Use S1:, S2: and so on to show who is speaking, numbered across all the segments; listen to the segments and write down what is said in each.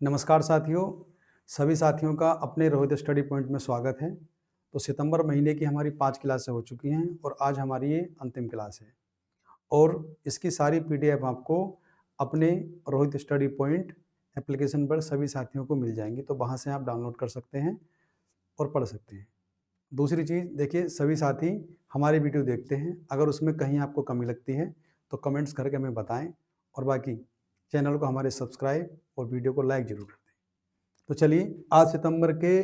S1: नमस्कार साथियों, सभी साथियों का अपने रोहित स्टडी पॉइंट में स्वागत है। तो सितंबर महीने की हमारी 5 क्लासें हो चुकी हैं और आज हमारी ये अंतिम क्लास है और इसकी सारी पीडीएफ आपको अपने रोहित स्टडी पॉइंट एप्लीकेशन पर सभी साथियों को मिल जाएंगी। तो वहाँ से आप डाउनलोड कर सकते हैं और पढ़ सकते हैं। दूसरी चीज़ देखिए, सभी साथी हमारी वीडियो देखते हैं, अगर उसमें कहीं आपको कमी लगती है तो कमेंट्स करके हमें बताएं और बाकी चैनल को हमारे सब्सक्राइब और वीडियो को लाइक जरूर कर दें। तो चलिए, आज सितंबर के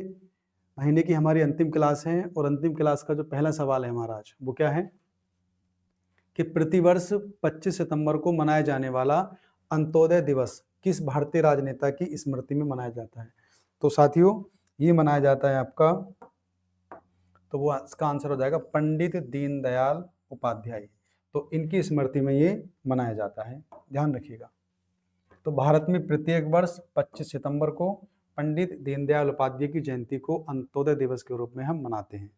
S1: महीने की हमारी अंतिम क्लास है और अंतिम क्लास का जो पहला सवाल है हमारा आज वो क्या है कि प्रतिवर्ष 25 सितंबर को मनाया जाने वाला अंत्योदय दिवस किस भारतीय राजनेता की स्मृति में मनाया जाता है। तो साथियों, ये मनाया जाता है आपका, तो वो इसका आंसर हो जाएगा पंडित दीनदयाल उपाध्याय। तो इनकी स्मृति में ये मनाया जाता है, ध्यान रखिएगा। तो भारत में प्रत्येक वर्ष 25 सितंबर को पंडित दीनदयाल उपाध्याय की जयंती को अंत्योदय दिवस के रूप में हम मनाते हैं।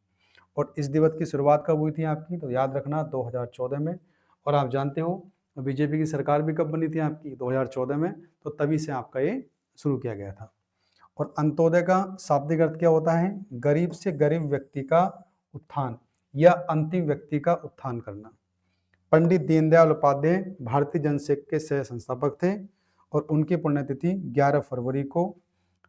S1: और इस दिवस की शुरुआत कब हुई थी आपकी, तो याद रखना 2014 में। और आप जानते हो बीजेपी की सरकार भी कब बनी थी आपकी, 2014 में। तो तभी से आपका ये शुरू किया गया था। और अंत्योदय का शाब्दिक अर्थ क्या होता है, गरीब से गरीब व्यक्ति का उत्थान या अंतिम व्यक्ति का उत्थान करना। पंडित दीनदयाल उपाध्याय भारतीय जनसंघ के सह संस्थापक थे और उनकी पुण्यतिथि 11 फरवरी को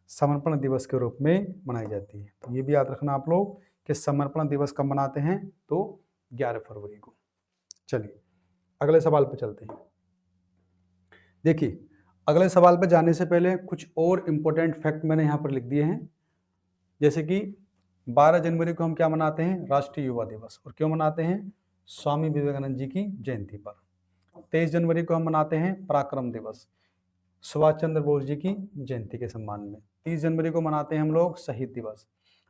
S1: समर्पण दिवस के रूप में मनाई जाती है। तो ये भी याद रखना आप लोग कि समर्पण दिवस कब मनाते हैं, तो 11 फरवरी को। चलिए अगले सवाल पे चलते हैं। देखिए, अगले सवाल पे जाने से पहले कुछ और इम्पोर्टेंट फैक्ट मैंने यहाँ पर लिख दिए हैं। जैसे कि 12 जनवरी को हम क्या मनाते हैं, राष्ट्रीय युवा दिवस। और क्यों मनाते हैं, स्वामी विवेकानंद जी की जयंती पर। 23 जनवरी को हम मनाते हैं पराक्रम दिवस, सुभाष चंद्र बोस जी की जयंती के सम्मान में। 30 जनवरी को मनाते हैं हम लोग शहीद दिवस,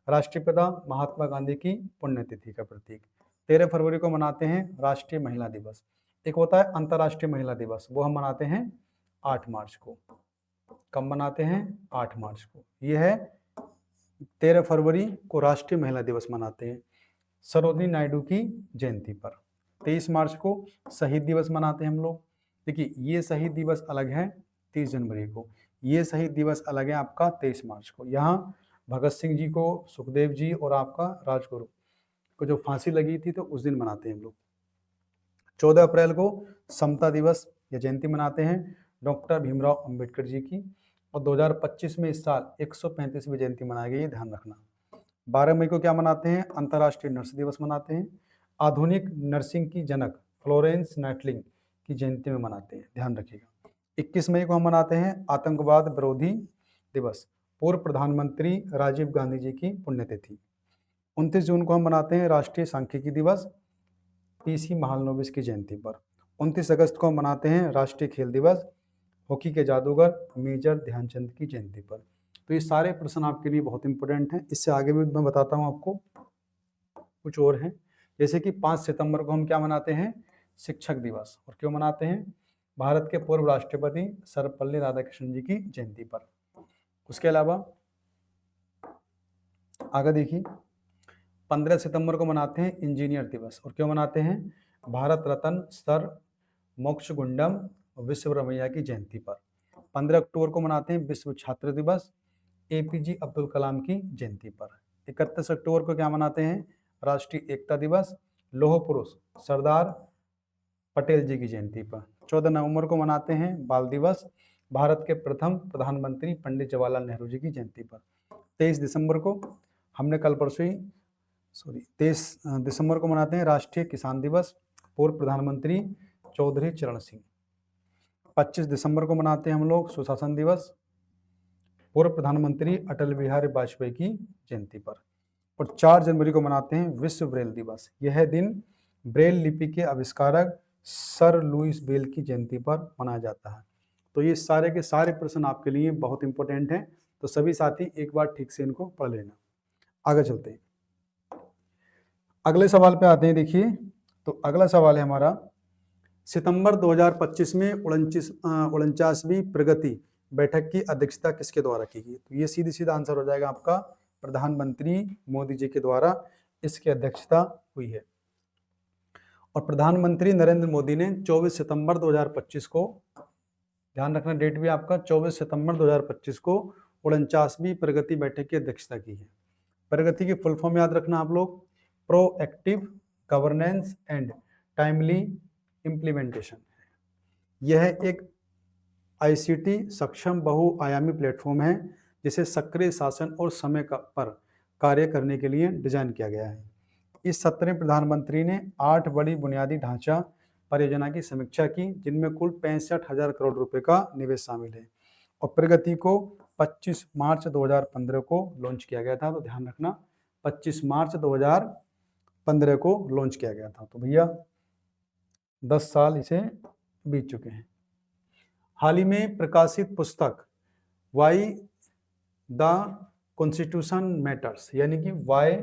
S1: राष्ट्रपिता महात्मा गांधी की पुण्यतिथि का प्रतीक। 13 फरवरी को मनाते हैं राष्ट्रीय महिला दिवस। एक होता है अंतर्राष्ट्रीय महिला दिवस, वो हम मनाते हैं 8 मार्च को। कब मनाते हैं, 8 मार्च को। यह है 13 फरवरी को राष्ट्रीय महिला दिवस मनाते हैं सरोजिनी नायडू की जयंती पर। 23 मार्च को शहीद दिवस मनाते हैं हम लोग। देखिए, ये शहीद दिवस अलग है 30 जनवरी को, ये शहीद दिवस अलग है आपका 23 मार्च को। यहाँ भगत सिंह जी को, सुखदेव जी और आपका राजगुरु को जो फांसी लगी थी तो उस दिन मनाते हैं हम लोग। 14 अप्रैल को समता दिवस या जयंती मनाते हैं डॉक्टर भीमराव अंबेडकर जी की। और 2025 में इस साल 135वीं जयंती मनाई गई है, ध्यान रखना। 12 मई को क्या मनाते हैं, अंतर्राष्ट्रीय नर्स दिवस मनाते हैं। आधुनिक नर्सिंग की जनक फ्लोरेंस नाइटिंगेल की जयंती में मनाते हैं, ध्यान रखिएगा। 21 मई को हम मनाते हैं आतंकवाद विरोधी दिवस, पूर्व प्रधानमंत्री राजीव गांधी जी की पुण्यतिथि। 29 जून को हम मनाते हैं राष्ट्रीय सांख्यिकी दिवस, पीसी महालनोबिस की जयंती पर। 29 अगस्त को हम मनाते हैं राष्ट्रीय खेल दिवस, हॉकी के जादूगर मेजर ध्यानचंद की जयंती पर। तो ये सारे प्रश्न आपके लिए बहुत इंपॉर्टेंट हैं। इससे आगे भी मैं बताता हूँ आपको, कुछ और हैं। जैसे कि 5 सितंबर को हम क्या मनाते हैं, शिक्षक दिवस। और क्यों मनाते हैं, भारत के पूर्व राष्ट्रपति सर्वपल्ली राधाकृष्णन जी की जयंती पर। उसके अलावा आगे देखिए, 15 सितंबर को मनाते हैं इंजीनियर दिवस। और क्यों मनाते हैं, भारत रत्न सर मोक्षगुंडम विश्वरमैया की जयंती पर। 15 अक्टूबर को मनाते हैं विश्व छात्र दिवस, एपीजे अब्दुल कलाम की जयंती पर। 31 अक्टूबर को क्या मनाते हैं, राष्ट्रीय एकता दिवस, लौह पुरुष सरदार पटेल जी की जयंती पर। 14 नवंबर को मनाते हैं बाल दिवस, भारत के प्रथम प्रधानमंत्री पंडित जवाहरलाल नेहरू जी की जयंती पर। 23 दिसंबर को हमने कल परसों ही 23 दिसंबर को मनाते हैं राष्ट्रीय किसान दिवस, पूर्व प्रधानमंत्री चौधरी चरण सिंह। 25 दिसंबर को मनाते हैं हम लोग सुशासन दिवस, पूर्व प्रधानमंत्री अटल बिहारी वाजपेयी की जयंती पर। और 4 जनवरी को मनाते हैं विश्व ब्रेल दिवस। यह दिन ब्रेल लिपि के आविष्कारक सर लुइस ब्रेल की जयंती पर मनाया जाता है। तो ये सारे के सारे प्रश्न आपके लिए बहुत इंपॉर्टेंट हैं, तो सभी साथी एक बार ठीक से इनको पढ़ लेना। आगे चलते हैं, अगले सवाल पे आते हैं। देखिए, तो अगला सवाल है हमारा, सितंबर 2025 में 49वीं प्रगति बैठक की अध्यक्षता किसके द्वारा की गई। तो ये सीधी सीधा आंसर हो जाएगा आपका प्रधानमंत्री मोदी जी के द्वारा इसकी अध्यक्षता हुई है। और प्रधानमंत्री नरेंद्र मोदी ने 24 सितंबर 2025 को ध्यान रखना डेट भी आपका 24 सितंबर 2025 को 49वीं प्रगति बैठक की अध्यक्षता की है। प्रगति की फुल फॉर्म याद रखना आप लोग, proactive governance and timely implementation. यह एक आईसीटी सक्षम बहुआयामी प्लेटफॉर्म है जिसे सक्रिय शासन और समय पर कार्य करने के लिए डिजाइन किया गया है। इस सत्र में प्रधानमंत्री ने 8 बड़ी बुनियादी ढांचा परियोजना की समीक्षा की, जिनमें कुल 65,000 करोड़ रुपए का निवेश शामिल है। और प्रगति को 25 मार्च 2015 को लॉन्च किया गया था। तो ध्यान रखना 25 मार्च 2015 को लॉन्च किया गया था। तो भैया 10 साल इसे बीत चुके हैं। हाल ही में प्रकाशित पुस्तक वाई द कॉन्स्टिट्यूशन मैटर्स, यानी कि वाई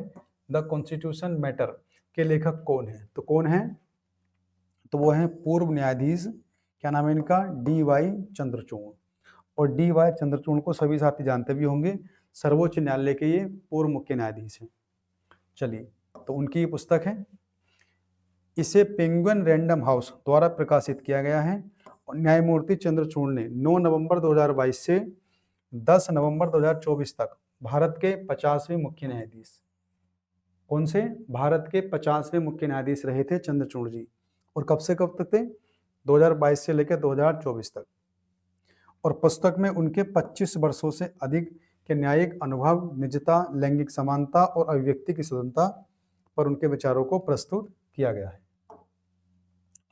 S1: द कॉन्स्टिट्यूशन मैटर के लेखक कौन है? तो कौन है? तो वो है पूर्व न्यायाधीश, क्या नाम है इनका? DY चंद्रचूड़। और DY चंद्रचूड़ को सभी साथी जानते भी होंगे, सर्वोच्च न्यायालय के ये पूर्व मुख्य न्यायाधीश हैं। चलिए, तो उनकी ये पुस्तक है। इसे पेंगुइन रैंडम हाउस द्वारा प्रकाशित किया गया है। और न्यायमूर्ति चंद्रचूड़ ने 9 नवंबर 2022 से 10 नवंबर 2024 तक भारत के 50वें मुख्य न्यायाधीश, कौन से? भारत के 50वें मुख्य न्यायाधीश रहे थे चंद्रचूड़ जी। और कब से कब तक थे? 2022 से लेकर 2024 तक। और पुस्तक में उनके 25 वर्षों से अधिक के न्यायिक अनुभव, निजता, लैंगिक समानता और अभिव्यक्ति की स्वतंत्रता पर उनके विचारों को प्रस्तुत किया गया है।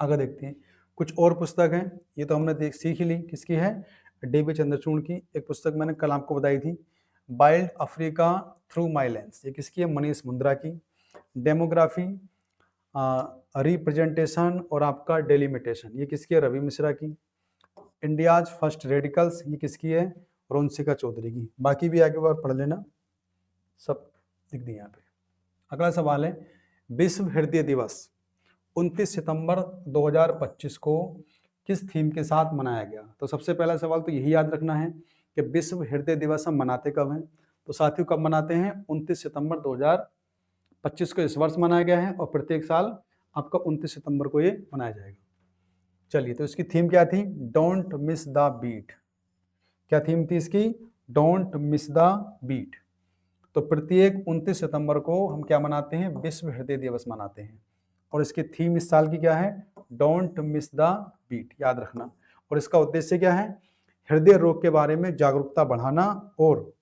S1: आगे देखते हैं, कुछ और पुस्तक हैं। ये तो हमने सीख ही ली, किसकी है? DY चंद्रचूड़ की। एक पुस्तक मैंने कल आपको बताई थी, wild Africa through my lens, ये किसकी है? मनीष मुंद्रा की। डेमोग्राफी, रिप्रेजेंटेशन और आपका डेलिमिटेशन, ये किसकी है? रवि मिश्रा की। इंडियाज फर्स्ट रेडिकल्स, ये किसकी है? रोनसिका चौधरी की। बाकी भी आगे बार पढ़ लेना, सब लिख दिए यहाँ पे। अगला सवाल है, विश्व हृदय दिवस 29 सितंबर 2025 को किस थीम के साथ मनाया गया? तो सबसे पहला सवाल तो यही याद रखना है कि विश्व हृदय दिवस हम मनाते कब हैं? तो साथियों कब मनाते हैं? 29 सितंबर 2025 को इस वर्ष मनाया गया है, और प्रत्येक साल आपका 29 सितंबर को ये मनाया जाएगा। चलिए, तो इसकी थीम क्या थी? Don't miss the beat. क्या थीम थी इसकी? Don't miss the beat. तो प्रत्येक 29 सितंबर को हम क्या मनाते हैं? विश्व हृदय दिवस मनाते हैं। और इसकी थीम इस साल की क्या है? डोंट मिस द बीट, याद रखना। और इसका उद्देश्य क्या है? हृदय रोग के बारे में जागरूकता बढ़ाना और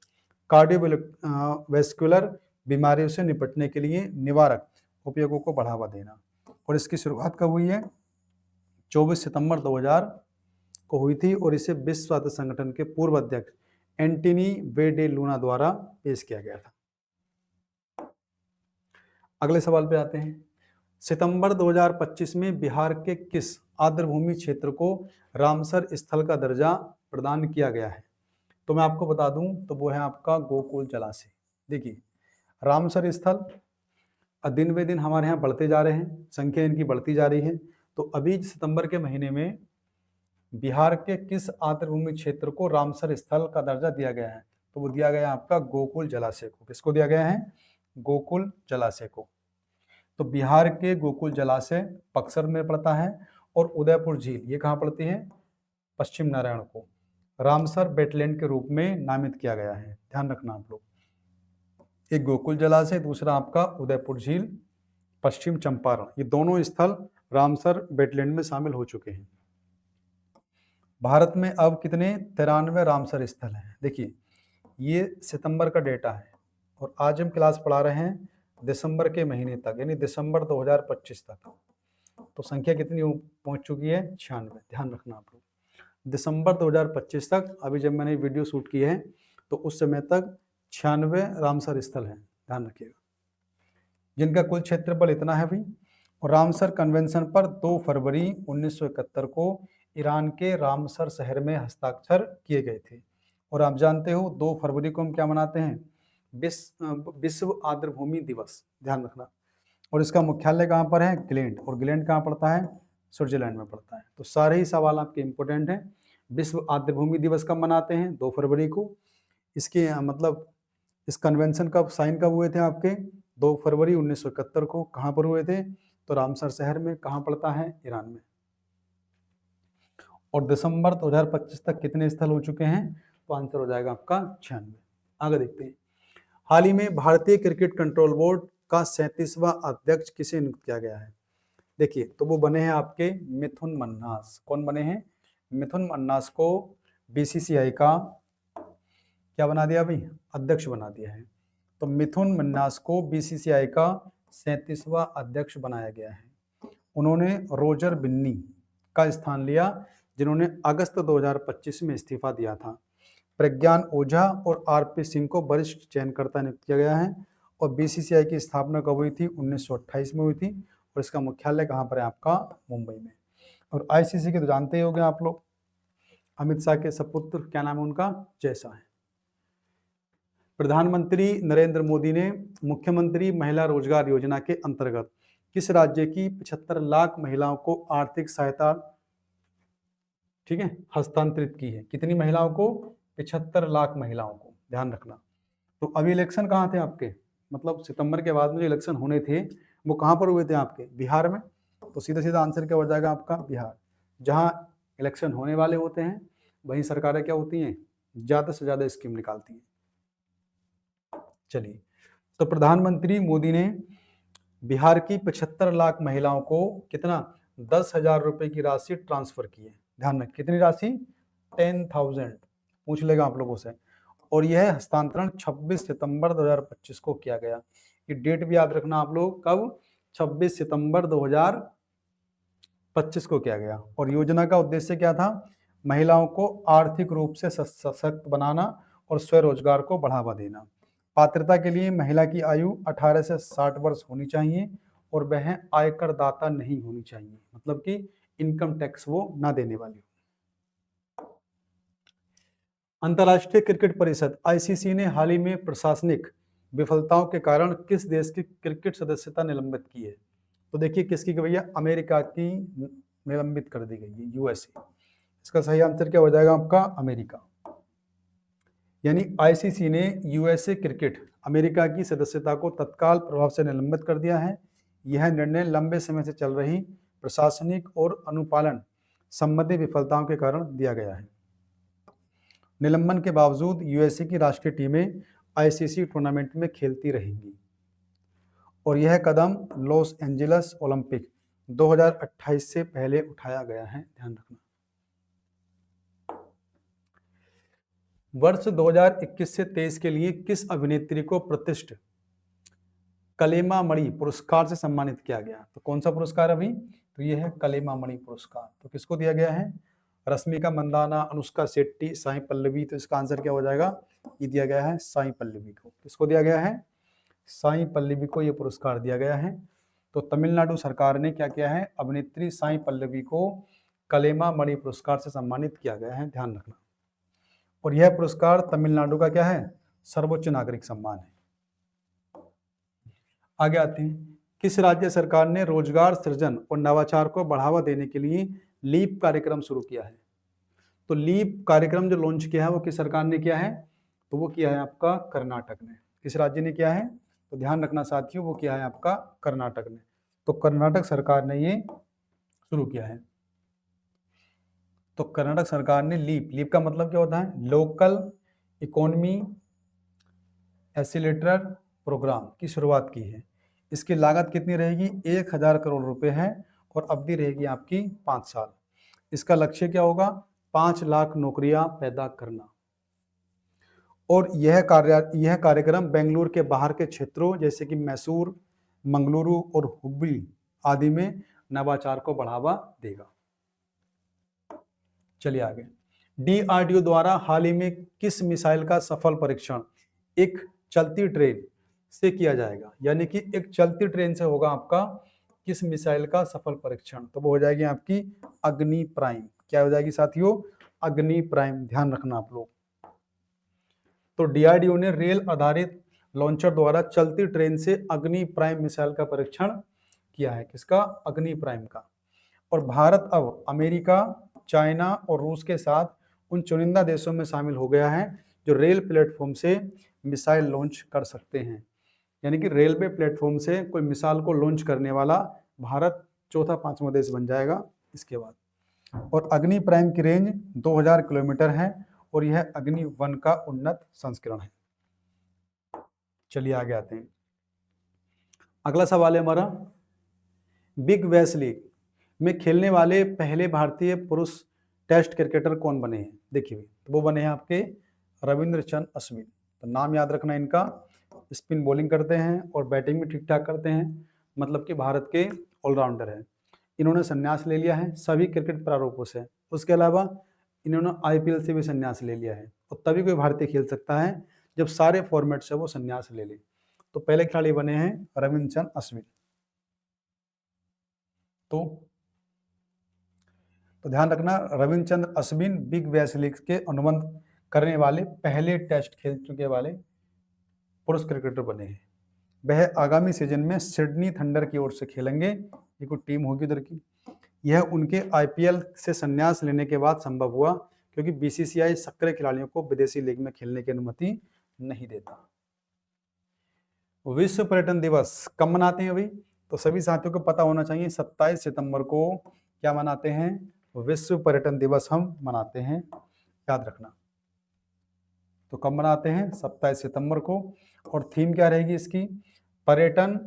S1: कार्डियोवैस्कुलर बीमारियों से निपटने के लिए निवारक उपयोगों को बढ़ावा देना। और इसकी शुरुआत कब हुई है? 24 सितंबर 2000 को हुई थी, और इसे विश्व स्वास्थ्य संगठन के पूर्व अध्यक्ष एंटनी वे डे लूना द्वारा पेश किया गया था। अगले सवाल पे आते हैं, सितंबर 2025 में बिहार के किस आर्द्रभूमि क्षेत्र को रामसर स्थल का दर्जा प्रदान किया गया है? तो मैं आपको बता दूं, तो वो है आपका गोकुल जलाशय। देखिए, रामसर स्थल दिन ब दिन हमारे यहाँ बढ़ते जा रहे हैं, संख्या इनकी बढ़ती जा रही है। तो अभी सितंबर के महीने में बिहार के किस आर्द्रभूमि क्षेत्र को रामसर स्थल का दर्जा दिया गया है? तो वो दिया गया आपका गोकुल जलाशय को। किसको दिया गया है? गोकुल जलाशय को। तो बिहार के गोकुल जलाशय बक्सर में पड़ता है, और उदयपुर झील ये कहाँ पड़ती है? पश्चिम नारायण को रामसर वेटलैंड के रूप में नामित किया गया है। ध्यान रखना आप लोग, एक गोकुल जलाशय, दूसरा आपका उदयपुर झील, पश्चिम चंपारण, ये दोनों स्थल रामसर वेटलैंड में शामिल हो चुके हैं। भारत में अब कितने? 93 रामसर स्थल हैं। देखिए, ये सितंबर का डेटा है, और आज हम क्लास पढ़ा रहे हैं दिसंबर के महीने तक, यानी दिसंबर 2025 तक। तो संख्या कितनी पहुंच चुकी है? 96। ध्यान रखना आप लोग, दिसंबर 2025 तक, अभी जब मैंने वीडियो शूट की है तो उस समय तक 96 रामसर स्थल हैं। ध्यान रखिएगा, जिनका कुल क्षेत्रफल इतना है भाई। और रामसर कन्वेंशन पर 2 फरवरी 1971 को ईरान के रामसर शहर में हस्ताक्षर किए गए थे। और आप जानते हो 2 फरवरी को हम क्या मनाते हैं? विश्व आर्द्रभूमि दिवस। ध्यान रखना। और इसका मुख्यालय कहाँ पर है? ग्लैंड। और ग्लैंड कहाँ पड़ता है? स्विट्जरलैंड में पड़ता है। तो सारे ही सवाल आपके इंपॉर्टेंट हैं। विश्व आर्द्रभूमि दिवस कब मनाते हैं? 2 फरवरी को। इसके मतलब इस कन्वेंशन कब साइन कब हुए थे आपके? 2 फरवरी 1971 को। कहाँ पर हुए थे? तो रामसर शहर में। कहाँ पड़ता है? ईरान में। और दिसंबर 2025 तक कितने स्थल हो चुके हैं? तो आंसर हो जाएगा आपका 96। आगे देखते हैं। हाल ही में भारतीय क्रिकेट कंट्रोल बोर्ड का 37वां अध्यक्ष किसे नियुक्त किया गया है? देखिए, तो वो बने हैं आपके मिथुन मन्हास। कौन बने हैं? मिथुन मन्हास को बीसीसीआई का क्या बना दिया भाई? अध्यक्ष बना दिया है। तो मिथुन मन्हास को बीसीसीआई का 37वां अध्यक्ष बनाया गया है। उन्होंने रोजर बिन्नी का स्थान लिया, जिन्होंने अगस्त 2025 में इस्तीफा दिया था। प्रज्ञान ओझा और आरपी सिंह को वरिष्ठ चयनकर्ता नियुक्त किया गया है। और बीसीसीआई की स्थापना कब हुई थी? 1928 में हुई थी। और इसका मुख्यालय कहाँ पर है आपका? मुंबई में। और आईसीसी के तो जानते ही होंगे आप लोग, अमित शाह के सपुत्र, क्या नाम है उनका? जय शाह है। प्रधानमंत्री नरेंद्र मोदी ने मुख्यमंत्री महिला रोजगार योजना के अंतर्गत किस राज्य की 75 लाख महिलाओं को आर्थिक सहायता, ठीक है, हस्तांतरित की है? कितनी महिलाओं को? 75 लाख महिलाओं को, ध्यान रखना। तो अभी इलेक्शन कहाँ थे आपके? मतलब सितंबर के बाद में जो इलेक्शन होने थे वो कहाँ पर हुए थे आपके? बिहार में। तो सीधा सीधा आंसर क्या हो जाएगा आपका? बिहार। जहाँ इलेक्शन होने वाले होते हैं वहीं सरकारें क्या होती हैं? ज़्यादा से ज़्यादा स्कीम निकालती हैं। चलिए, तो प्रधानमंत्री मोदी ने बिहार की 75 लाख महिलाओं को कितना? 10,000 रुपए की राशि ट्रांसफर की है। ध्यान रखें, कितनी राशि? 10,000। पूछ लेगा आप लोगों से। और यह हस्तांतरण 26 सितंबर 2025 को किया गया। ये डेट भी याद रखना आप लोग, कब? 26 सितंबर 2025 को किया गया। और योजना का उद्देश्य क्या था? महिलाओं को आर्थिक रूप से सशक्त बनाना और स्वरोजगार को बढ़ावा देना। पात्रता के लिए महिला की आयु 18 से 60 वर्ष होनी चाहिए और वह आयकर दाता नहीं होनी चाहिए, मतलब कि इनकम टैक्स वो ना देने वाली हो। अंतर्राष्ट्रीय क्रिकेट परिषद आईसीसी ने हाल ही में प्रशासनिक विफलताओं के कारण किस देश की क्रिकेट सदस्यता निलंबित की है? तो देखिए, किसकी की भैया? अमेरिका की निलंबित कर दी गई है, यूएसए। इसका सही आंसर क्या हो जाएगा आपका? अमेरिका। यानी आईसीसी ने यूएसए क्रिकेट अमेरिका की सदस्यता को तत्काल प्रभाव से निलंबित कर दिया है। यह निर्णय लंबे समय से चल रही प्रशासनिक और अनुपालन संबंधी विफलताओं के कारण दिया गया है। निलंबन के बावजूद यूएसए की राष्ट्रीय टीमें आईसीसी टूर्नामेंट में खेलती रहेंगी। और यह कदम लॉस एंजलिस ओलंपिक 2028 से पहले उठाया गया है, ध्यान रखना। वर्ष 2021 से 23 के लिए किस अभिनेत्री को प्रतिष्ठित कलेमा मणि पुरस्कार से सम्मानित किया गया? तो कौन सा पुरस्कार अभी? तो यह है कलेमा मणि पुरस्कार। तो किसको दिया गया है? रश्मिका मंदाना, अनुष्का शेट्टी, साई पल्लवी। तो इसका आंसर क्या हो जाएगा? ये दिया गया है साई पल्लवी को। किसको दिया गया है? साई पल्लवी को ये पुरस्कार दिया गया है। तो तमिलनाडु सरकार ने क्या किया है? अभिनेत्री साई पल्लवी को कलेमा मणि पुरस्कार से सम्मानित किया गया है, ध्यान रखना। और यह पुरस्कार तमिलनाडु का क्या है? सर्वोच्च नागरिक सम्मान है। आगे आते हैं। किस राज्य सरकार ने रोजगार सृजन और नवाचार को बढ़ावा देने के लिए लीप कार्यक्रम शुरू किया है? तो लीप कार्यक्रम जो लॉन्च किया है वो किस सरकार ने किया है? तो वो किया है आपका कर्नाटक ने। किस राज्य ने किया है? तो ध्यान रखना साथियों, वो किया है आपका कर्नाटक ने। तो कर्नाटक सरकार ने ये शुरू किया है। तो कर्नाटक सरकार ने लीप का मतलब क्या होता है? लोकल इकोनॉमी एक्सीलरेटर प्रोग्राम की शुरुआत की है। इसकी लागत कितनी रहेगी? 1,000 करोड़ रुपए है और अवधि रहेगी आपकी 5 साल। इसका लक्ष्य क्या होगा? 5 लाख नौकरियां पैदा करना। और यह कार्यक्रम बेंगलुरु के बाहर के क्षेत्रों जैसे कि मैसूर, मंगलुरु और हुबली आदि में नवाचार को बढ़ावा देगा। चलिए आगे। डीआरडीओ द्वारा हाल ही में किस मिसाइल का सफल परीक्षण एक चलती ट्रेन से किया जाएगा? यानी कि एक चलती ट्रेन से होगा आपका किस मिसाइल का सफल परीक्षण? तो वो हो जाएगी आपकी अग्नि प्राइम। क्या हो जाएगी साथियों? अग्नि प्राइम। ध्यान रखना आप लोग। तो डीआरडीओ ने रेल आधारित लॉन्चर द्वारा चलती ट्रेन से अग्नि प्राइम मिसाइल का परीक्षण किया है। किसका? अग्नि प्राइम का। और भारत अब अमेरिका, चाइना और रूस के साथ उन चुनिंदा देशों में शामिल हो गया है जो रेल प्लेटफॉर्म से मिसाइल लॉन्च कर सकते हैं। यानी कि रेलवे प्लेटफॉर्म से कोई मिसाइल को लॉन्च करने वाला भारत चौथा 5वां देश बन जाएगा इसके बाद। और अग्नि प्राइम की रेंज 2000 किलोमीटर है और यह अग्नि 1 का उन्नत संस्करण है। चलिए आगे आते हैं। अगला सवाल है हमारा, बिग बैश लीग में खेलने वाले पहले भारतीय पुरुष टेस्ट क्रिकेटर कौन बने हैं? देखिए तो वो बने हैं आपके रविंद्रचंद अश्विन। तो नाम याद रखना इनका। स्पिन बॉलिंग करते हैं और बैटिंग भी ठीक ठाक करते हैं, मतलब कि भारत के ऑलराउंडर हैं। इन्होंने संन्यास ले लिया है सभी क्रिकेट प्रारूपों से। उसके अलावा इन्होंने आईपीएल से भी संन्यास ले लिया है, और तभी कोई भारतीय खेल सकता है जब सारे फॉर्मेट से वो संन्यास ले ले। तो पहले खिलाड़ी बने हैं रविंद्रचंद अश्विन। तो ध्यान रखना, Ravindrachand Ashwin big bash league के अनुबंध करने वाले पहले टेस्ट खेल चुके वाले पुरुष क्रिकेटर बने हैं। वह आगामी सीजन में सिडनी थंडर की ओर से खेलेंगे। ये कोई टीम होगी उधर की। यह उनके आईपीएल से संन्यास लेने के बाद संभव हुआ, क्योंकि बीसीसीआई सक्रिय खिलाड़ियों को विदेशी लीग में खेलने की अनुमति नहीं देता। विश्व पर्यटन दिवस कब मनाते हैं अभी? तो सभी साथियों को पता होना चाहिए, 27 सितंबर को क्या मनाते हैं? विश्व पर्यटन दिवस हम मनाते हैं, याद रखना। तो कब मनाते हैं? 27 सितंबर को। और थीम क्या रहेगी इसकी? पर्यटन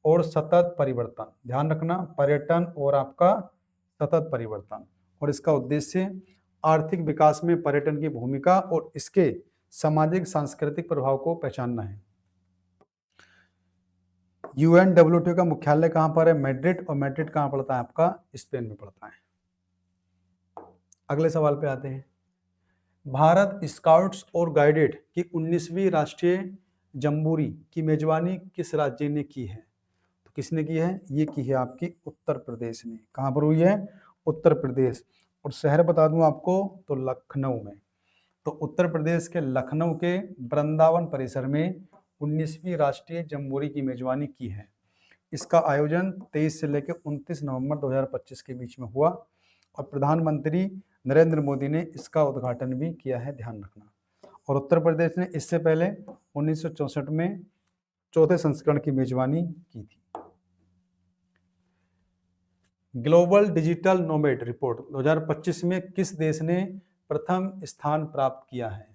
S1: और सतत परिवर्तन। ध्यान रखना, पर्यटन और आपका सतत परिवर्तन। और इसका उद्देश्य आर्थिक विकास में पर्यटन की भूमिका और इसके सामाजिक सांस्कृतिक प्रभाव को पहचानना है। UNWTO का मुख्यालय कहां पर है? मैड्रिड। और मैड्रिड कहां पड़ता है? आपका स्पेन में पड़ता है। अगले सवाल पे आते हैं। भारत स्काउट्स और गाइडेड की 19वीं राष्ट्रीय जम्बूरी की मेजबानी किस राज्य ने की है? तो किसने की है? ये की है आपकी उत्तर प्रदेश ने। कहां पर हुई है? उत्तर प्रदेश। और शहर बता दूं आपको, तो लखनऊ में। तो उत्तर प्रदेश के लखनऊ के वृंदावन परिसर में 19वीं राष्ट्रीय जम्बूरी की मेजबानी की है। इसका आयोजन 23 से लेकर 29 नवंबर 2025 के बीच में हुआ और प्रधानमंत्री नरेंद्र मोदी ने इसका उद्घाटन भी किया है, ध्यान रखना। और उत्तर प्रदेश ने इससे पहले 1964 में चौथे संस्करण की मेजबानी की थी। ग्लोबल डिजिटल नोमैड रिपोर्ट 2025 में किस देश ने प्रथम स्थान प्राप्त किया है?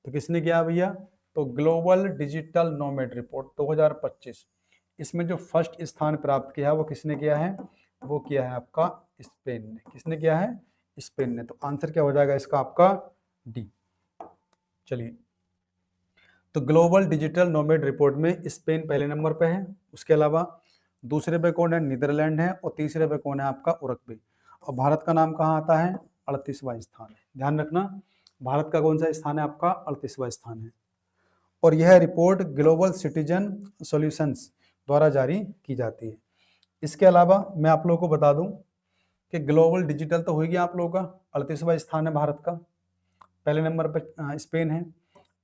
S1: तो किसने किया भैया? तो ग्लोबल डिजिटल नोमैड रिपोर्ट 2025, इसमें जो फर्स्ट स्थान प्राप्त किया वो किसने किया है? वो किया है आपका स्पेन ने। किसने किया है? स्पेन ने। तो आंसर क्या हो जाएगा इसका? आपका डी। चलिए, तो ग्लोबल डिजिटल नोमैड रिपोर्ट में स्पेन पहले नंबर पे है। उसके अलावा दूसरे पे कौन है? नीदरलैंड है। और तीसरे पे कौन है? आपका उरुग्वे। और भारत का नाम कहाँ आता है? 38वां स्थान है। ध्यान रखना, भारत का कौन सा स्थान है? आपका 38वां स्थान है। और यह रिपोर्ट ग्लोबल सिटीजन सॉल्यूशंस द्वारा जारी की जाती है। इसके अलावा मैं आप लोगों को बता दूं कि ग्लोबल डिजिटल तो हो गया आप लोगों का, 38वां स्थान है भारत का, पहले नंबर पर स्पेन है।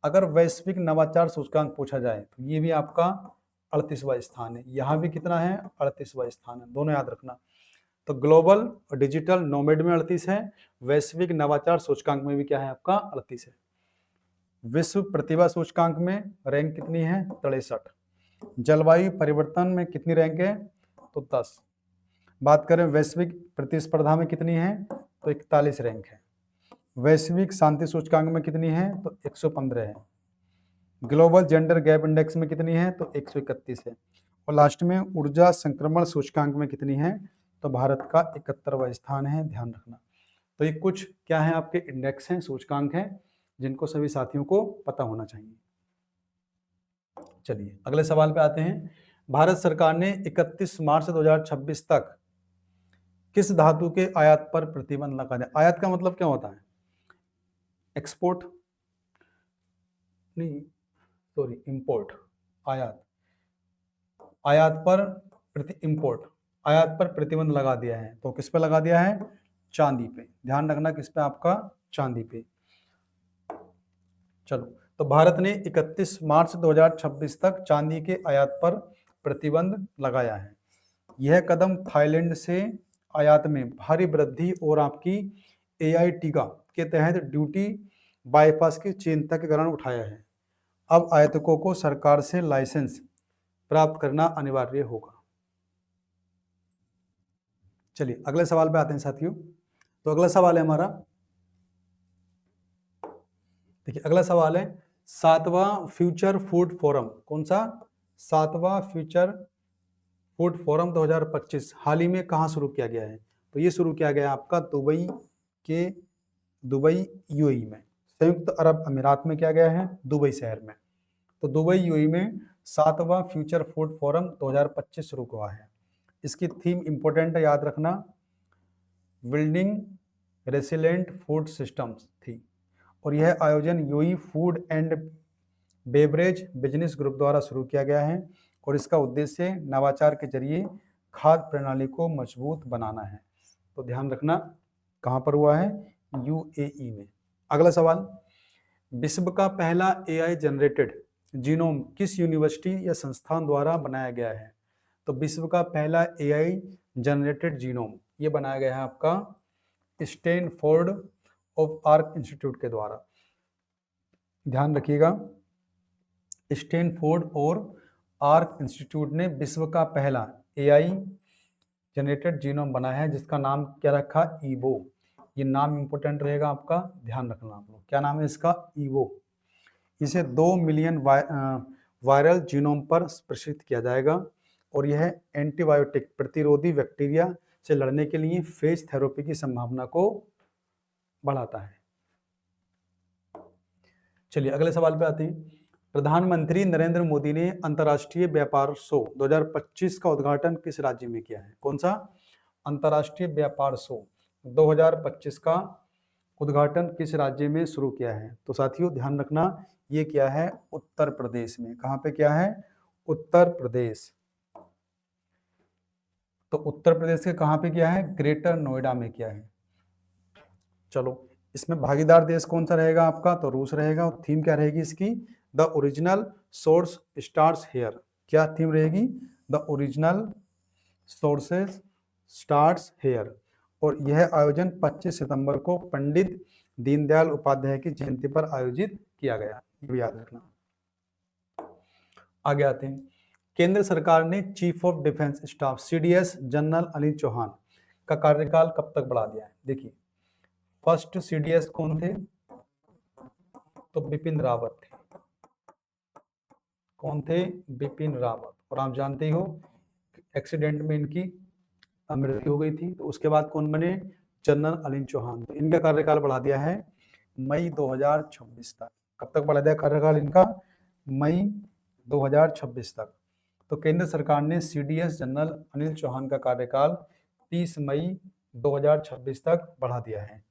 S1: अगर वैश्विक नवाचार सूचकांक पूछा जाए तो ये भी आपका 38वां स्थान है। यहाँ भी कितना है? 38वां स्थान है। दोनों याद रखना। तो ग्लोबल और डिजिटल नोमैड में 38 है, वैश्विक नवाचार सूचकांक में भी क्या है? आपका 38 है। विश्व प्रतिभा सूचकांक में रैंक कितनी है? 63। जलवायु परिवर्तन में कितनी रैंक है? तो 10। बात करें वैश्विक प्रतिस्पर्धा में कितनी है? तो 41 रैंक है। वैश्विक शांति सूचकांक में कितनी है? तो 115 है। ग्लोबल जेंडर गैप इंडेक्स में कितनी है? तो 131 है। और लास्ट में ऊर्जा संक्रमण सूचकांक में कितनी है? तो भारत का 71वां स्थान है, ध्यान रखना। तो ये कुछ क्या है? आपके इंडेक्स हैं, सूचकांक हैं, जिनको सभी साथियों को पता होना चाहिए। चलिए अगले सवाल पे आते हैं। भारत सरकार ने 31 मार्च 2026 तक किस धातु के आयात पर प्रतिबंध लगा दिया? आयात का मतलब क्या होता है? एक्सपोर्ट नहीं, सॉरी, इंपोर्ट। आयात, आयात पर इंपोर्ट, आयात पर प्रतिबंध लगा दिया है। तो किस पे लगा दिया है? चांदी पे। ध्यान रखना, किस पे? आपका चांदी पे। चलो, तो भारत ने 31 मार्च 2026 तक चांदी के आयात पर प्रतिबंध लगाया है। यह कदम थाईलैंड से आयात में भारी वृद्धि और आपकी AITका के तहत ड्यूटी बाईपास की चिंता के कारण उठाया है। अब आयातकों को सरकार से लाइसेंस प्राप्त करना अनिवार्य होगा। चलिए अगले सवाल पे आते हैं साथियों। तो अगला सवाल है हमारा, देखिए अगला सवाल है 7वां फ्यूचर फूड फोरम। कौन सा? 7वां फ्यूचर फूड फोरम 2025 हाल ही में कहाँ शुरू किया गया है? तो ये शुरू किया गया है आपका दुबई यूएई में, संयुक्त अरब अमीरात में किया गया है, दुबई शहर में। तो दुबई यूएई में 7वां फ्यूचर फूड फोरम 2025 शुरू हुआ है। इसकी थीम इंपॉर्टेंट है, याद रखना, बिल्डिंग रेसिलेंट फूड सिस्टम्स थी। और यह आयोजन UAE food and beverage business group द्वारा शुरू किया गया है और इसका उद्देश्य नवाचार के जरिए खाद्य प्रणाली को मजबूत बनाना है। तो ध्यान रखना कहाँ पर हुआ है? यूएई में। अगला सवाल, विश्व का पहला एआई जनरेटेड जीनोम किस यूनिवर्सिटी या संस्थान द्वारा बनाया गया है? तो विश्व का पहला एआई जनरेटेड जीनोम ये बनाया गया है आपका स्टैनफोर्ड ऑफ आर्क इंस्टीट्यूट के द्वारा। ध्यान रखिएगा, स्टैनफोर्ड और आर्क इंस्टीट्यूट ने विश्व का पहला एआई जनरेटेड जीनोम बनाया है, जिसका नाम क्या रखा? ईवो। ये नाम इंपॉर्टेंट रहेगा आपका, ध्यान रखना आप लोग। क्या नाम है इसका? ईवो। इसे 2 मिलियन वायरल जीनोम पर प्रशिक्षित किया जाएगा और यह एंटीबायोटिक प्रतिरोधी बैक्टीरिया से लड़ने के लिए फेज थेरेपी की संभावना को बढ़ाता है। चलिए अगले सवाल पे आते हैं। प्रधानमंत्री नरेंद्र मोदी ने अंतर्राष्ट्रीय व्यापार शो 2025 का उद्घाटन किस राज्य में किया है? कौन सा? अंतर्राष्ट्रीय व्यापार शो 2025 का उद्घाटन किस राज्य में शुरू किया है? तो साथियों ध्यान रखना, ये क्या है? उत्तर प्रदेश में। कहाँ पे क्या है? उत्तर प्रदेश। तो उत्तर प्रदेश के कहाँ पे किया है? ग्रेटर नोएडा में किया है। चलो, इसमें भागीदार देश कौन सा रहेगा आपका? तो रूस रहेगा। और थीम क्या रहेगी इसकी? The original source stars here. क्या थीम रहेगी? The original sources starts here. और यह आयोजन 25 सितंबर को पंडित दीनदयाल उपाध्याय की जयंती पर आयोजित किया गया, ये भी याद रखना। आगे आते हैं। केंद्र सरकार ने chief of defence staff CDS general Anil Chauhan का कार्यकाल कब तक बढ़ा दिया है? देखिए, फर्स्ट सीडीएस कौन थे? तो बिपिन रावत थे। कौन थे? बिपिन रावत। और आप जानते हो एक्सीडेंट में इनकी मृत्यु हो गई थी। तो उसके बाद कौन बने? जनरल अनिल चौहान। तो इनका कार्यकाल बढ़ा दिया है मई 2026 तक। कब तक बढ़ा दिया कार्यकाल इनका? मई 2026 तक। तो केंद्र सरकार ने सीडीएस जनरल अनिल चौहान का कार्यकाल 30 मई 2026 तक बढ़ा दिया है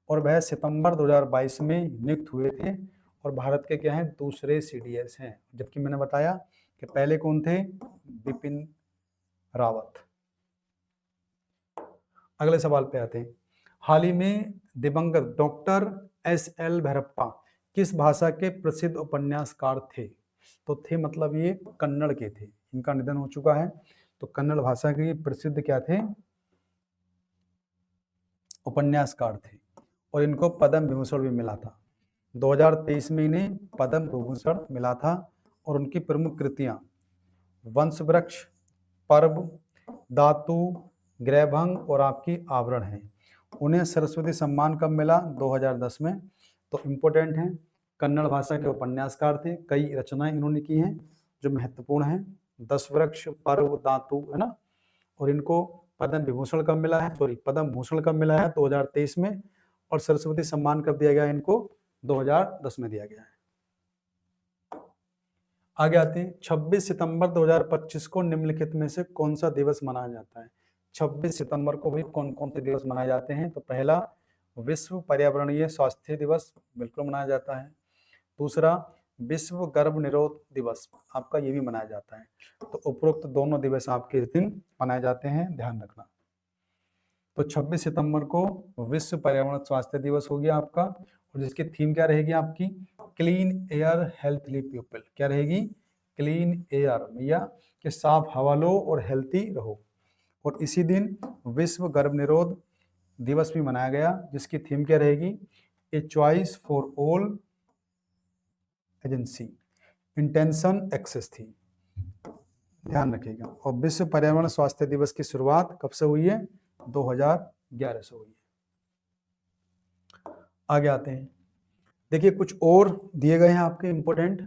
S1: और वह सितंबर 2022 में नियुक्त हुए थे और भारत के क्या हैं? दूसरे सीडीएस हैं। जबकि मैंने बताया कि पहले कौन थे? बिपिन रावत। अगले सवाल पे आते हैं। हाल ही में दिवंगत डॉक्टर एस.एल. भैरप्पा किस भाषा के प्रसिद्ध उपन्यासकार थे? तो थे मतलब ये कन्नड़ के थे, इनका निधन हो चुका है। तो कन्नड़ भाषा के प्रसिद्ध क्या थे? उपन्यासकार थे और इनको पद्म विभूषण भी मिला था। 2023 में इन्हें पद्म विभूषण मिला था और उनकी प्रमुख कृतियां वंश वृक्ष, पर्व, धातु, ग्रहभंग और आपकी आवरण है। उन्हें सरस्वती सम्मान कब मिला? 2010 में। तो इम्पोर्टेंट है, कन्नड़ भाषा के उपन्यासकार थे, कई रचनाएं इन्होंने की हैं जो महत्वपूर्ण हैं। 10 वृक्ष, पर्व, धातु, है ना। और इनको पद्म विभूषण कब मिला है? सॉरी, पद्म भूषण कब मिला है? 2023 में। और सरस्वती सम्मान कब दिया गया इनको? 2010 में दिया गया है। आगे आते हैं। 26 सितंबर 2025 को निम्नलिखित में से कौन सा दिवस मनाया जाता है? 26 सितंबर को भी कौन कौन से दिवस मनाए जाते हैं? तो पहला विश्व पर्यावरणीय स्वास्थ्य दिवस बिल्कुल मनाया जाता है। दूसरा विश्व गर्भ निरोध दिवस आपका ये भी मनाया जाता है। तो उपरोक्त दोनों दिवस आपके इस दिन मनाए जाते हैं, ध्यान रखना। तो 26 सितंबर को विश्व पर्यावरण स्वास्थ्य दिवस हो गया आपका और जिसकी थीम क्या रहेगी आपकी? Clean air healthily people. क्या रहेगी? क्लीन एयर, भैया कि साफ हवा लो और हेल्थी रहो। और इसी दिन विश्व गर्भ निरोध दिवस भी मनाया गया जिसकी थीम क्या रहेगी? A choice for all agency intention access थी, ध्यान रखिएगा। और विश्व पर्यावरण स्वास्थ्य दिवस की शुरुआत कब से हुई है? 2011 से हुई है। आगे आते हैं, देखिए कुछ और दिए गए हैं आपके इंपॉर्टेंट,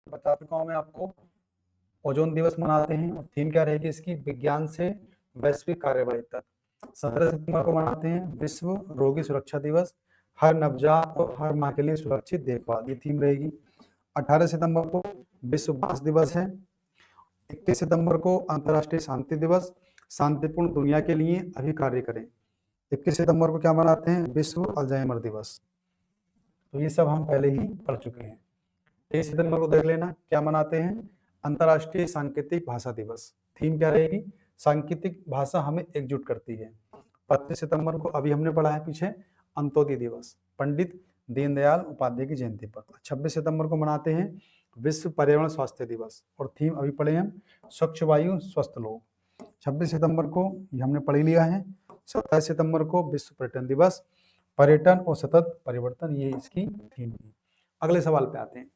S1: बता चुका हूं मैं आपको। ओजोन दिवस मनाते हैं और थीम क्या रहेगी इसकी, विज्ञान से वैश्विक कार्यवाही तक। 17 सितंबर को मनाते हैं विश्व रोगी सुरक्षा दिवस, हर नवजात और हर माँ के लिए सुरक्षित देखभाल, ये थीम रहेगी। 18 सितंबर को विश्व बांस दिवस है। 21 सितंबर को अंतर्राष्ट्रीय शांति दिवस, शांतिपूर्ण दुनिया के लिए अभी कार्य करें। 21 सितंबर को क्या मनाते हैं, विश्व अल्जाइमर दिवस। तो ये सब हम पहले ही पढ़ चुके हैं। 23 सितंबर को देख लेना, क्या मनाते हैं, अंतर्राष्ट्रीय सांकेतिक भाषा दिवस। थीम क्या रहेगी, सांकेतिक भाषा हमें एकजुट करती है। 25 सितंबर को अभी हमने पढ़ा है पीछे, अंत्योदय दिवस, पंडित दीनदयाल उपाध्याय की जयंती पर। 26 सितंबर को मनाते हैं विश्व पर्यावरण स्वास्थ्य दिवस, और थीम अभी पढ़े हम, स्वच्छ वायु स्वस्थ लोग। 26 सितंबर को ये हमने पढ़ लिया है। 27 सितंबर को विश्व पर्यटन दिवस, पर्यटन और सतत परिवर्तन, ये इसकी थीम है। अगले सवाल पे आते हैं,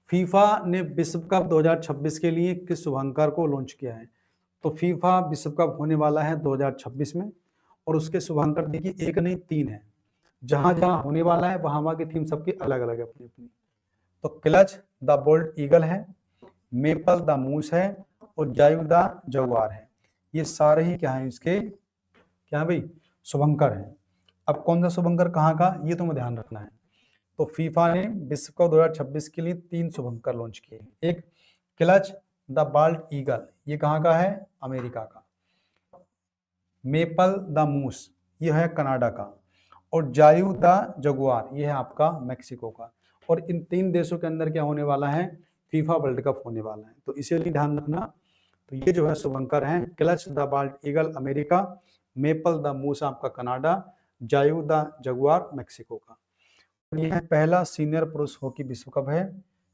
S1: फीफा ने विश्व कप 2026 के लिए किस शुभंकर को लॉन्च किया है। तो फीफा विश्व कप होने वाला है 2026 में, और उसके शुभंकर देखिए एक नहीं तीन है। जहां जहां होने वाला है वहां वहां की थीम सबकी अलग अलग है अपनी अपनी। तो क्लच द बोल्ड ईगल है, मेपल द मूस है, और जायु द जगुआर है। ये सारे ही क्या है इसके, क्या भाई, शुभंकर है। अब कौन सा शुभंकर कहाँ का, ये तुम्हें ध्यान रखना है। तो फीफा ने विश्व कप 2026 के लिए 3 शुभंकर लॉन्च किए। एक क्लच द बाल्ड ईगल, ये कहाँ का है, अमेरिका का। मेपल द मूस, ये है कनाडा का। और जायु द जगुआर, ये है आपका मैक्सिको का। और इन 3 देशों के अंदर क्या होने वाला है, फीफा वर्ल्ड कप होने वाला है, तो इसीलिए ध्यान रखना। तो ये जो है शुभंकर हैं, Clutch the bald eagle America, Maple the moose आपका Canada, Zayu the jaguar Mexico का। यह पहला सीनियर पुरुष हॉकी विश्व कप है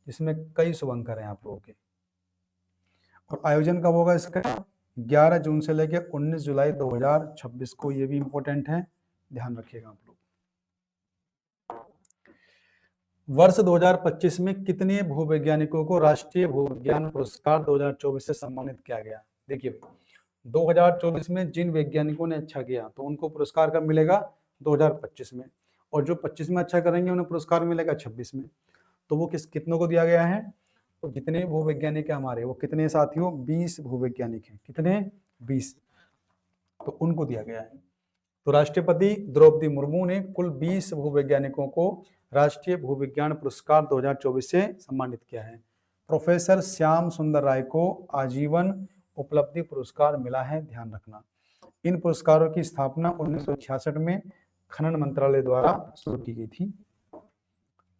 S1: जिसमें कई शुभंकर हैं आप लोगों के। और आयोजन कब होगा इसका, 11 जून से लेकर 19 जुलाई 2026 को, ये भी इंपॉर्टेंट है, ध्यान रखिएगा आप लोग। वर्ष 2025 में कितने भूवैज्ञानिकों को राष्ट्रीय भूविज्ञान पुरस्कार 2024 से सम्मानित किया गया। देखिए 2024 में जिन वैज्ञानिकों ने अच्छा किया तो उनको पुरस्कार कब मिलेगा, 2025 में। और जो 25 में अच्छा करेंगे उन्हें पुरस्कार मिलेगा 26 में। तो वो कितनों को दिया गया है, तो जितने भूवैज्ञानिक है हमारे, वो कितने साथियों, 20 भूवैज्ञानिक हैं, कितने, 20, तो उनको दिया गया है। तो राष्ट्रपति द्रौपदी मुर्मू ने कुल 20 भूवैज्ञानिकों को राष्ट्रीय भूविज्ञान पुरस्कार 2024 से सम्मानित किया है। प्रोफेसर श्याम सुंदर राय को आजीवन उपलब्धि पुरस्कार मिला है, ध्यान रखना। इन पुरस्कारों की स्थापना 1966 में खनन मंत्रालय द्वारा शुरू की गई थी।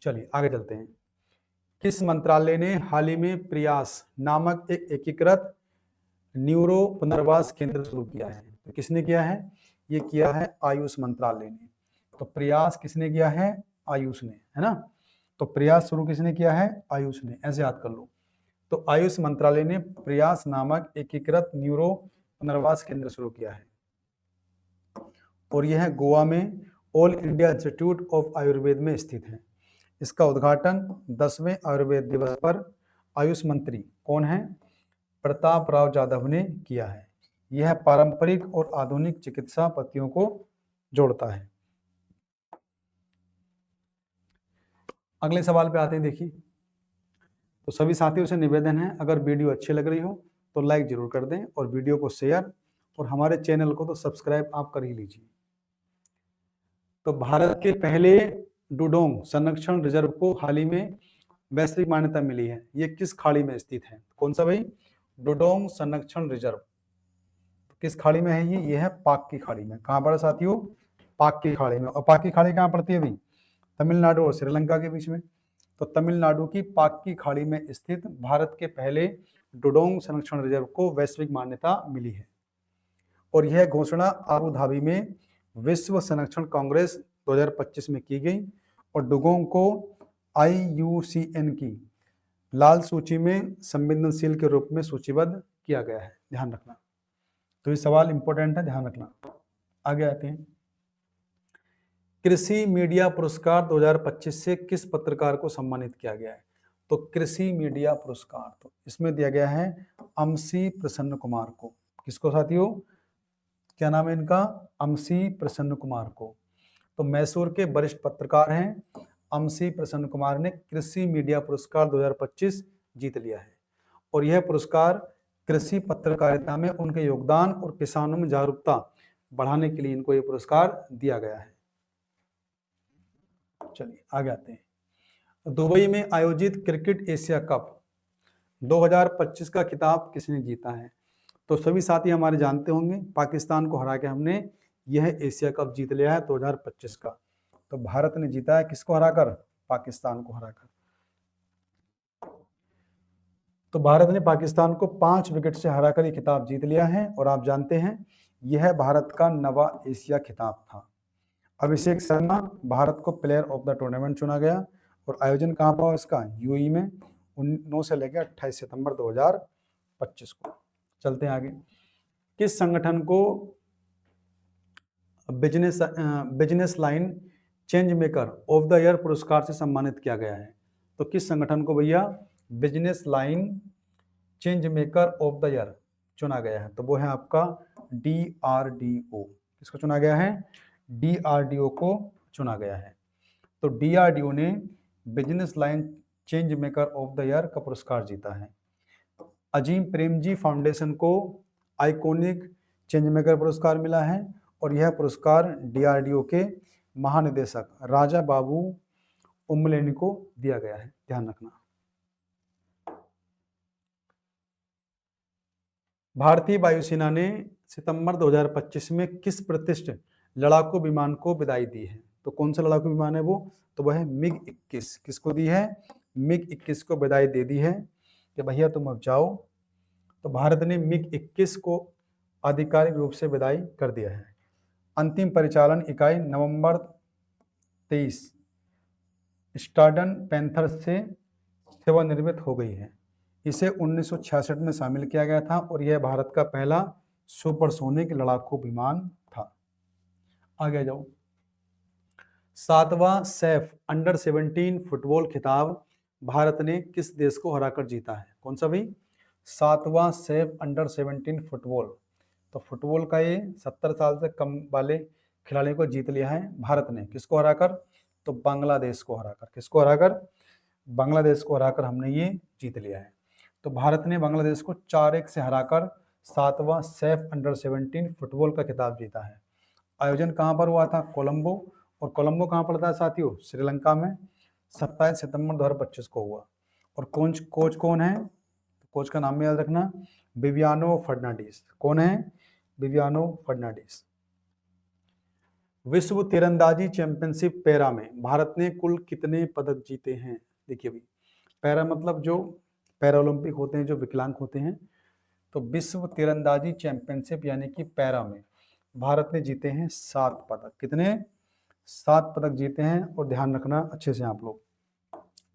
S1: चलिए आगे चलते हैं। किस मंत्रालय ने हाल ही में प्रयास नामक एक एकीकृत न्यूरो पुनर्वास केंद्र शुरू किया है। तो किसने किया है, ये किया है आयुष मंत्रालय ने। तो प्रयास किसने किया है, आयुष ने, है ना। तो प्रयास शुरू किसने किया है, आयुष ने, ऐसे याद कर लो। तो आयुष मंत्रालय ने प्रयास नामक एकीकृत न्यूरो पुनर्वास केंद्र शुरू किया है, और यह है गोवा में all India institute of Ayurveda में स्थित है। इसका उद्घाटन 10वें आयुर्वेद दिवस पर आयुष मंत्री कौन है, प्रताप राव जाधव ने किया है। यह पारंपरिक और आधुनिक चिकित्सा पद्धतियों को जोड़ता है। अगले सवाल पे आते हैं, देखिए। तो सभी साथियों से निवेदन है, अगर वीडियो अच्छी लग रही हो तो लाइक जरूर कर दें, और वीडियो को शेयर, और हमारे चैनल को तो सब्सक्राइब आप कर ही लीजिए। तो भारत के पहले डुडोंग संरक्षण रिजर्व को हाल ही में वैश्विक मान्यता मिली है। ये किस खाड़ी में स्थित है, कौन सा भाई, डुडोंग संरक्षण रिजर्व। किस खाड़ी में है ये है पाक की खाड़ी में। कहाँ पर साथियों, पाक की खाड़ी में। और पाक की खाड़ी कहाँ पड़ती है भाई, तमिलनाडु और श्रीलंका के बीच में। तो तमिलनाडु की पाक की खाड़ी में स्थित भारत के पहले डुडोंग संरक्षण रिजर्व को वैश्विक मान्यता मिली है। और यह घोषणा आबू धाबी में विश्व संरक्षण कांग्रेस 2025 में की गई, और डुगोंग को IUCN की लाल सूची में संवेदनशील के रूप में सूचीबद्ध किया गया है, ध्यान रखना। तो ये सवाल इंपॉर्टेंट है, ध्यान रखना। आगे आते हैं। कृषि मीडिया पुरस्कार 2025 से किस पत्रकार को सम्मानित किया गया है। तो कृषि मीडिया पुरस्कार तो इसमें दिया गया है अमसी प्रसन्न कुमार को। किसको साथियों, क्या नाम है इनका? अमसी प्रसन्न कुमार को। तो मैसूर के वरिष्ठ पत्रकार हैं अमसी प्रसन्न कुमार ने कृषि मीडिया पुरस्कार 2025 जीत लिया है। और यह पुरस्कार कृषि पत्रकारिता में उनके योगदान और किसानों में जागरूकता बढ़ाने के लिए इनको ये पुरस्कार दिया गया है। चलिए आगे आते हैं। दुबई में आयोजित क्रिकेट एशिया कप 2025 का खिताब किसने जीता है? तो सभी साथी हमारे जानते होंगे, पाकिस्तान को हरा के हमने यह एशिया कप जीत लिया है 2025 का। तो भारत ने जीता है किसको हराकर? पाकिस्तान को हराकर। तो भारत ने पाकिस्तान को 5 विकेट से हराकर ये खिताब जीत लिया है। और आप जानते हैं यह भारत का नवा एशिया खिताब था। अभिषेक शर्मा भारत को प्लेयर ऑफ द टूर्नामेंट चुना गया। और आयोजन कहाँ पर हुआ इसका? यूएई में 9 से लेकर 28 सितंबर 2025 को। चलते हैं आगे। किस संगठन को business line change maker of the year पुरस्कार से सम्मानित किया गया है? तो किस संगठन को भैया business line change maker of the year चुना गया है? तो वो है आपका DRDO। किसको चुना गया है? DRDO को चुना गया है। तो DRDO ने business line change maker of the year का पुरस्कार जीता है। अजीम प्रेमजी फाउंडेशन को आइकॉनिक चेंज मेकर पुरस्कार मिला है। और यह पुरस्कार DRDO के महानिदेशक राजा बाबू उमलेनी को दिया गया है, ध्यान रखना। भारतीय वायुसेना ने सितंबर 2025 में किस प्रतिष्ठित लड़ाकू विमान को विदाई दी है? तो कौन सा लड़ाकू विमान है वो? तो वह है MiG-21। किसको दी है? MiG-21 को विदाई दे दी है कि भैया तुम अब जाओ। तो भारत ने MiG-21 को आधिकारिक रूप से विदाई कर दिया है। अंतिम परिचालन इकाई नवंबर 23 स्टार्डन पैंथर से सेवानिवृत्त हो गई है। इसे 1966 में शामिल किया गया था और यह भारत का पहला सुपरसोनिक लड़ाकू विमान था। आगे जाओ। 7वां सैफ अंडर 17 फुटबॉल खिताब भारत ने किस देश को हराकर जीता है? कौन सा भाई? 7वां सैफ अंडर 17 फुटबॉल। तो फुटबॉल का ये 70 साल से कम वाले खिलाड़ियों को जीत लिया है भारत ने। किसको हराकर? तो बांग्लादेश को हराकर। किसको हराकर? बांग्लादेश को हराकर हमने ये जीत लिया है। तो भारत ने बांग्लादेश को 4-1 से हराकर 7वां सैफ अंडर 17 फुटबॉल का खिताब जीता है। आयोजन कहाँ पर हुआ था? कोलंबो। और कोलंबो कहाँ पड़ता है साथियों? श्रीलंका में। 27 सितंबर 2025 को हुआ। और कोच कौन है? कोच का नाम याद रखना, विवियानो फर्नांडीज। कौन है? विवियानो फर्नांडीज। विश्व तीरंदाजी चैंपियनशिप पैरा में भारत ने कुल कितने पदक जीते हैं? देखिए भाई, पैरा मतलब जो पैरा ओलंपिक होते हैं, जो विकलांग होते हैं। तो विश्व तीरंदाजी चैंपियनशिप यानी कि पैरा में भारत ने जीते हैं 7 पदक। कितने? 7 पदक जीते हैं। और ध्यान रखना अच्छे से आप लोग।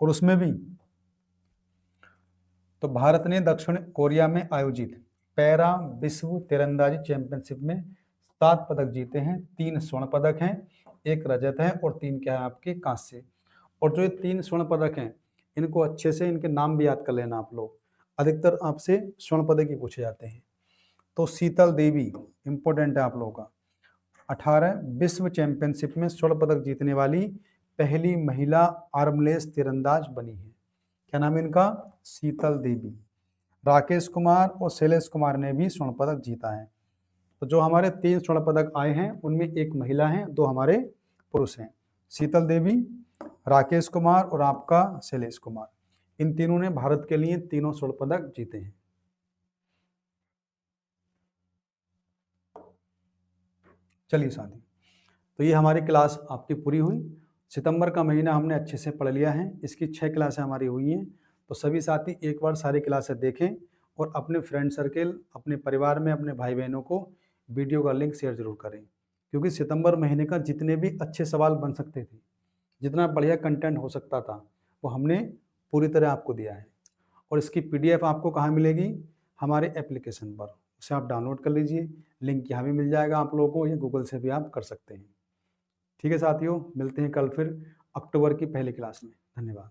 S1: और उसमें भी तो भारत ने दक्षिण कोरिया में आयोजित पैरा विश्व तीरंदाजी चैंपियनशिप में 7 पदक जीते हैं। 3 स्वर्ण पदक हैं, 1 रजत है और 3 क्या है आपके? कांस्य। और जो ये 3 स्वर्ण पदक हैं, इनको अच्छे से इनके नाम भी याद कर लेना आप लोग। अधिकतर आपसे स्वर्ण पदक ही पूछे जाते हैं। तो शीतल देवी इंपॉर्टेंट है आप लोगों का। 18 विश्व चैंपियनशिप में स्वर्ण पदक जीतने वाली पहली महिला आर्मलेस तीरंदाज बनी है। क्या नाम है इनका? शीतल देवी। राकेश कुमार और शैलेश कुमार ने भी स्वर्ण पदक जीता है। तो जो हमारे 3 स्वर्ण पदक आए हैं उनमें 1 महिला है, 2 हमारे पुरुष हैं। शीतल देवी, राकेश कुमार और आपका शैलेश कुमार, इन तीनों ने भारत के लिए तीनों स्वर्ण पदक जीते हैं। चलिए साथी, तो ये हमारी क्लास आपकी पूरी हुई। सितंबर का महीना हमने अच्छे से पढ़ लिया है। इसकी 6 क्लासें हमारी हुई हैं। तो सभी साथी एक बार सारी क्लासें देखें और अपने फ्रेंड सर्कल, अपने परिवार में अपने भाई बहनों को वीडियो का लिंक शेयर जरूर करें, क्योंकि सितंबर महीने का जितने भी अच्छे सवाल बन सकते थे, जितना बढ़िया कंटेंट हो सकता था, वो हमने पूरी तरह आपको दिया है। और इसकी PDF आपको कहाँ मिलेगी? हमारे एप्लीकेशन पर। उसे आप डाउनलोड कर लीजिए। लिंक यहाँ भी मिल जाएगा आप लोगों को, या गूगल से भी आप कर सकते हैं। ठीक है साथियों, मिलते हैं कल फिर अक्टूबर की पहली क्लास में। धन्यवाद।